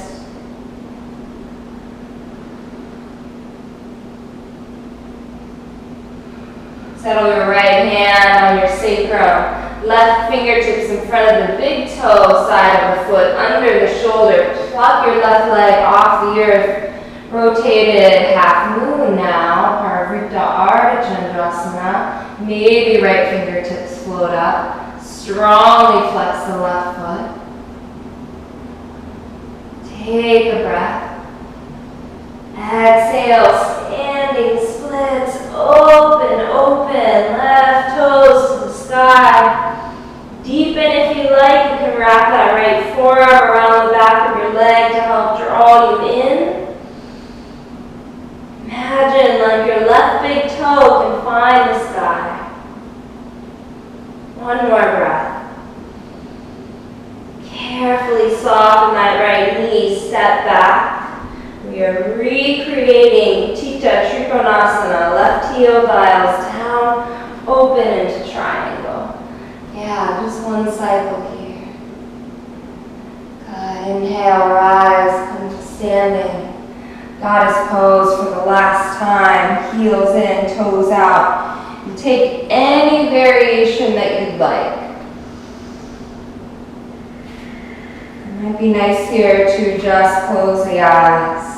Settle your right hand on your sacrum. Left fingertips in front of the big toe side of the foot, under the shoulder. Pluck your left leg off the earth. Rotated half moon now. Parivrtta Ardha Chandrasana. Maybe right fingertips float up. Strongly flex the left foot. Take a breath. Exhale, standing splits, open, left toes to the sky. Deepen if you like. You can wrap that right forearm around the back of your leg to help draw you in. Imagine like your left big toe can find the sky. 1 more breath. Carefully soften that right knee, step back. We are recreating Chitta Trikonasana, left heel dials down, open into triangle. Yeah, just 1 cycle here. Good, inhale, rise, come to standing. Goddess pose for the last time, heels in, toes out. You take any variation that you'd like. It might be nice here to just close the eyes.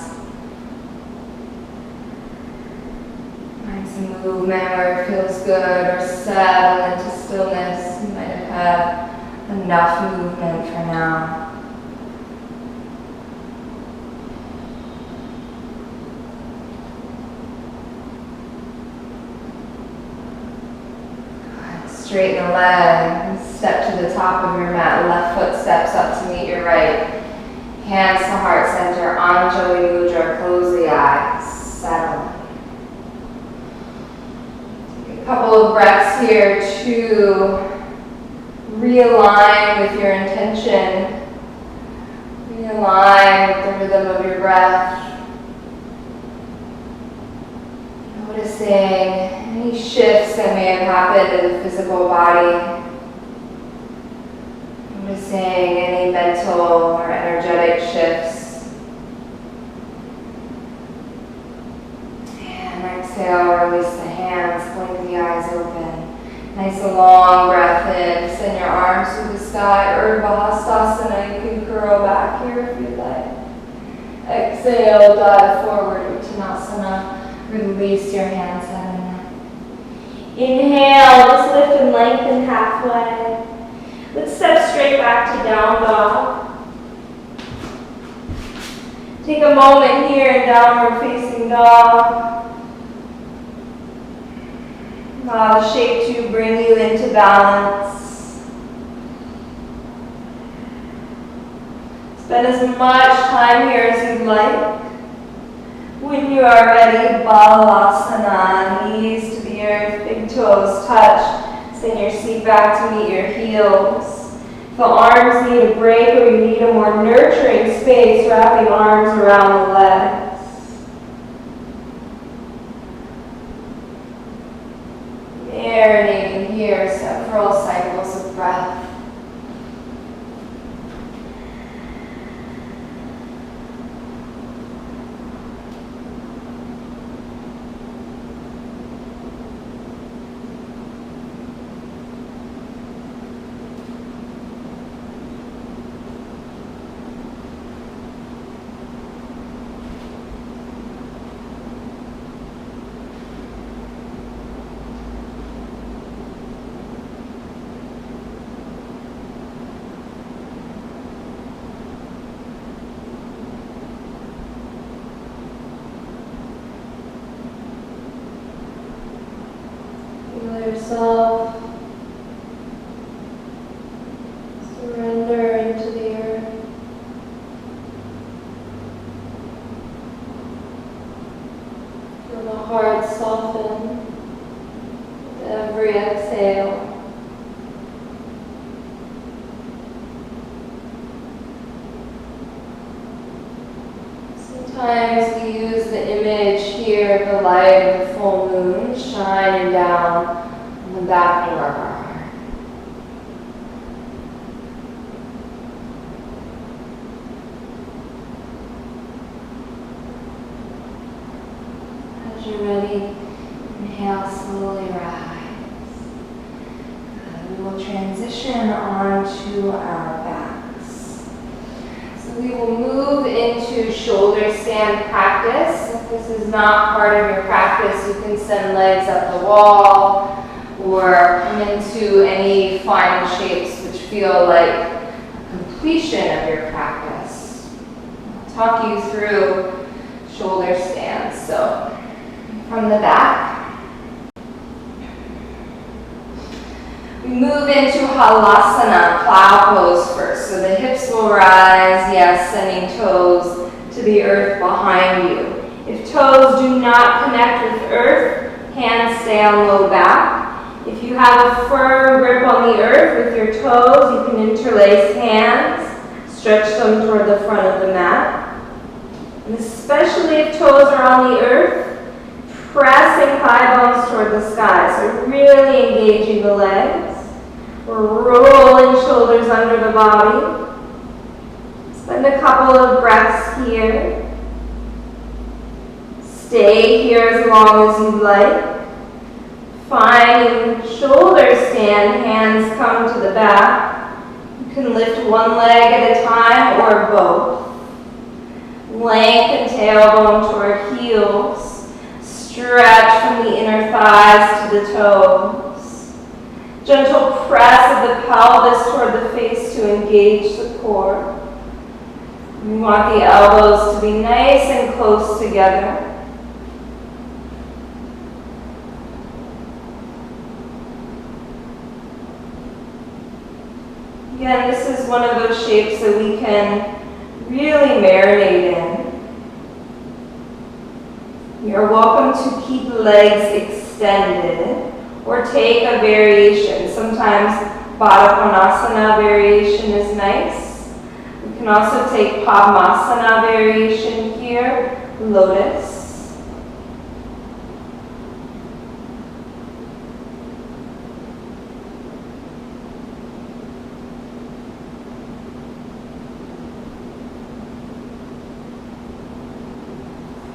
Movement where it feels good, or settle into stillness. You might have had enough movement for now. Good. Straighten the leg, step to the top of your mat. Left foot steps up to meet your right. Hands to heart center, Anjali Mudra, close the eyes, settle. Couple of breaths here to realign with your intention. Realign with the rhythm of your breath. Noticing any shifts that may have happened in the physical body. Noticing any mental or energetic shifts. Exhale, release the hands, blink the eyes open. Nice long breath in. Send your arms to the sky. Urdhva Hastasana. You can curl back here if you'd like. Exhale, dive forward, Uttanasana. Release your hands head and neck. Inhale, just lift and lengthen halfway. Let's step straight back to down dog. Take a moment here in downward facing dog. Allow the shape to bring you into balance. Spend as much time here as you'd like. When you are ready, Balasana, knees to the earth, big toes touch. Send your seat back to meet your heels. If the arms need a break or you need a more nurturing space, wrap your arms around the legs. marinating here, several cycles of breath. Feel yourself surrender into the earth. Feel the heart soften with every exhale. Sometimes we use the image here of the light of the full moon shining down on the back door of our heart. As you're ready, inhale, slowly rise. We will transition onto our backs. So we will move into shoulder stand practice. If this is not part of your practice, you can send legs up the wall or come into any final shapes which feel like a completion of your practice. I'll talk you through shoulder stands. So from the back, we move into halasana, plow pose first. So the hips will rise, yes, sending toes to the earth behind you. If toes do not connect with earth, hands stay on low back. If you have a firm grip on the earth with your toes, you can interlace hands, stretch them toward the front of the mat. And especially if toes are on the earth, pressing thigh bones toward the sky. So really engaging the legs. We're rolling shoulders under the body. Spend a couple of breaths here. Stay here as long as you'd like. Finding shoulder stand, hands come to the back. You can lift one leg at a time or both. Lengthen tailbone toward heels. Stretch from the inner thighs to the toes. Gentle press of the pelvis toward the face to engage the core. We want the elbows to be nice and close together. Again, this is one of those shapes that we can really marinate in. You're welcome to keep legs extended or take a variation. Sometimes Baddha Konasana variation is nice. We can also take Padmasana variation here, lotus.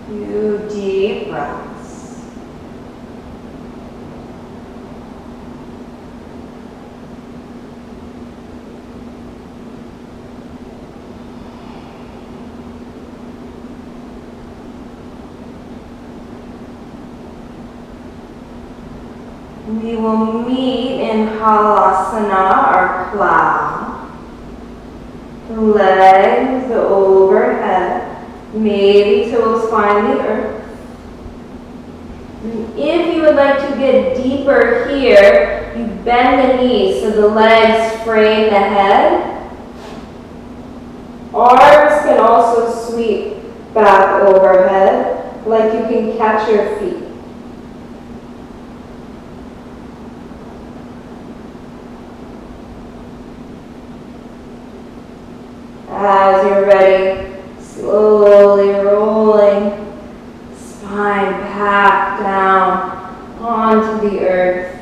Few deep breaths. We will meet in halasana or plow. The legs overhead. Maybe toes find the earth. And if you would like to get deeper here, you bend the knees so the legs frame the head. Arms can also sweep back overhead, like you can catch your feet. As you're ready, slowly rolling, spine back down onto the earth.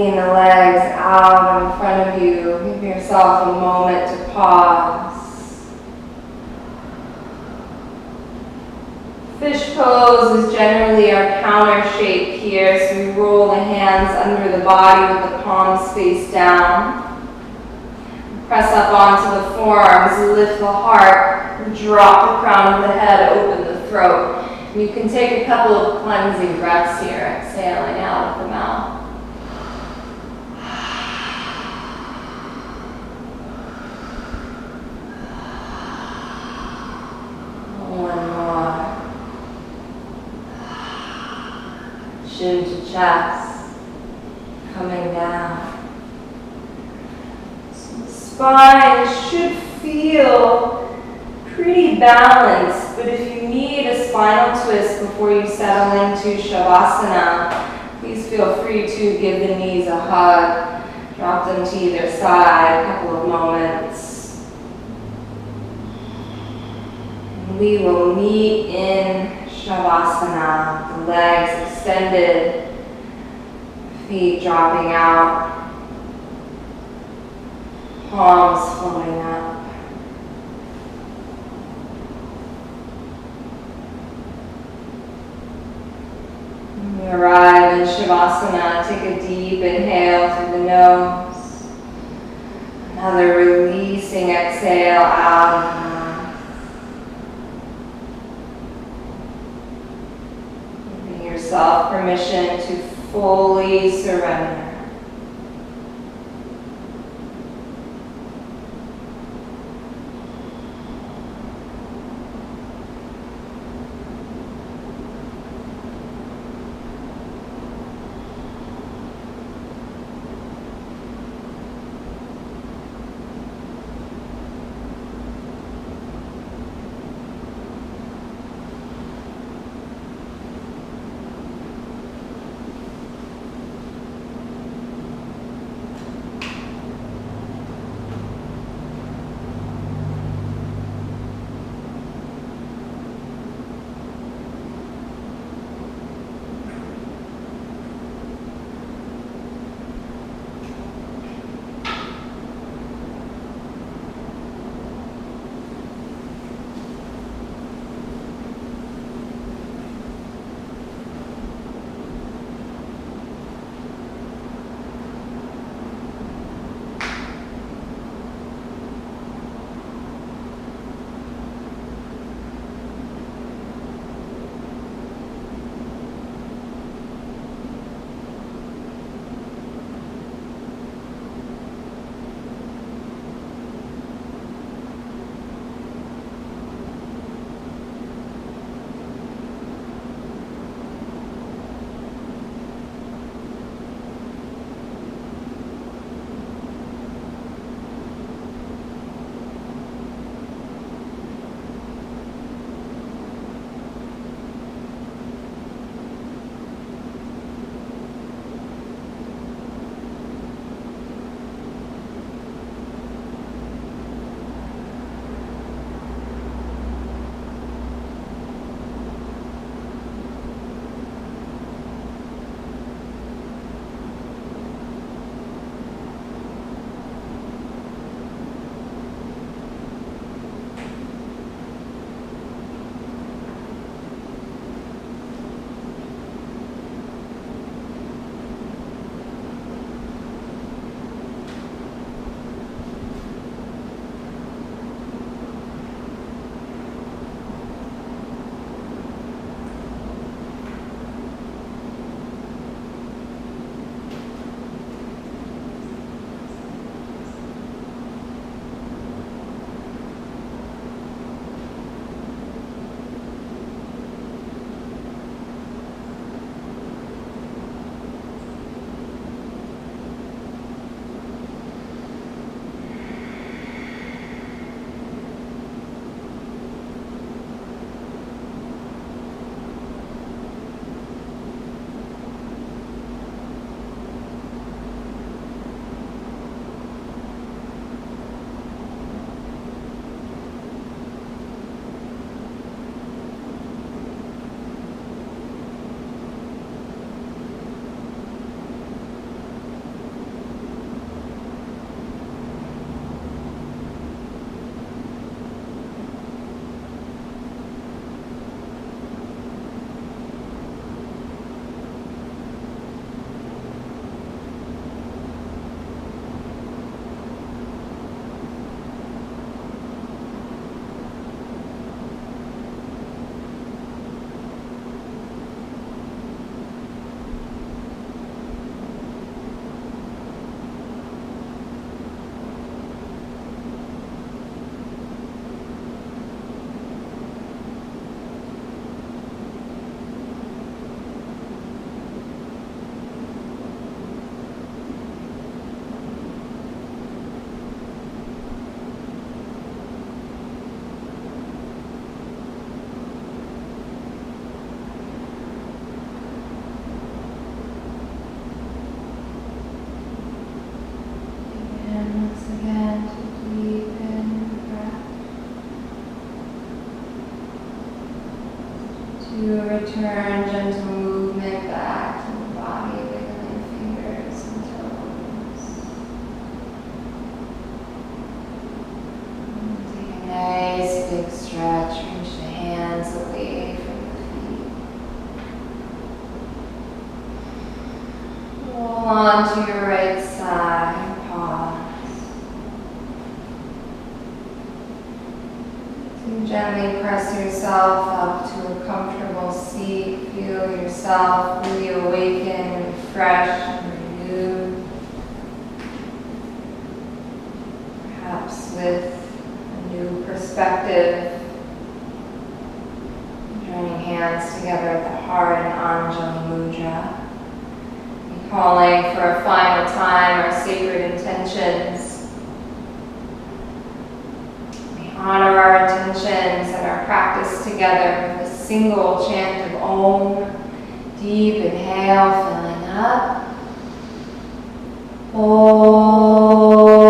Bringing the legs out in front of you. Give yourself a moment to pause. Fish pose is generally our counter shape here, so we roll the hands under the body with the palms face down. Press up onto the forearms, lift the heart, drop the crown of the head, open the throat. And you can take a couple of cleansing breaths here, exhaling out of the mouth. One more. Chin to chest, coming down. So the spine should feel pretty balanced, but if you need a spinal twist before you settle into Shavasana, please feel free to give the knees a hug. Drop them to either side, a couple of moments. And we will meet in Shavasana, the legs extended, feet dropping out, palms floating up. When you arrive in Shavasana, take a deep inhale through the nose, another releasing exhale out of the mouth. Yourself permission to fully surrender. again to deepen the breath. To return gentle movement back to the body, wiggling fingers and toes. And take a nice big stretch, reach the hands away from the feet. Roll onto your right side, pause. And gently press yourself up to a comfortable seat. Feel yourself really awaken, refreshed, and renewed. Perhaps with a new perspective. Joining hands together at the heart in Anjali Mudra. And calling for a final time our sacred intentions. Honor our intentions and our practice together with a single chant of Om. Deep inhale, filling up. Om.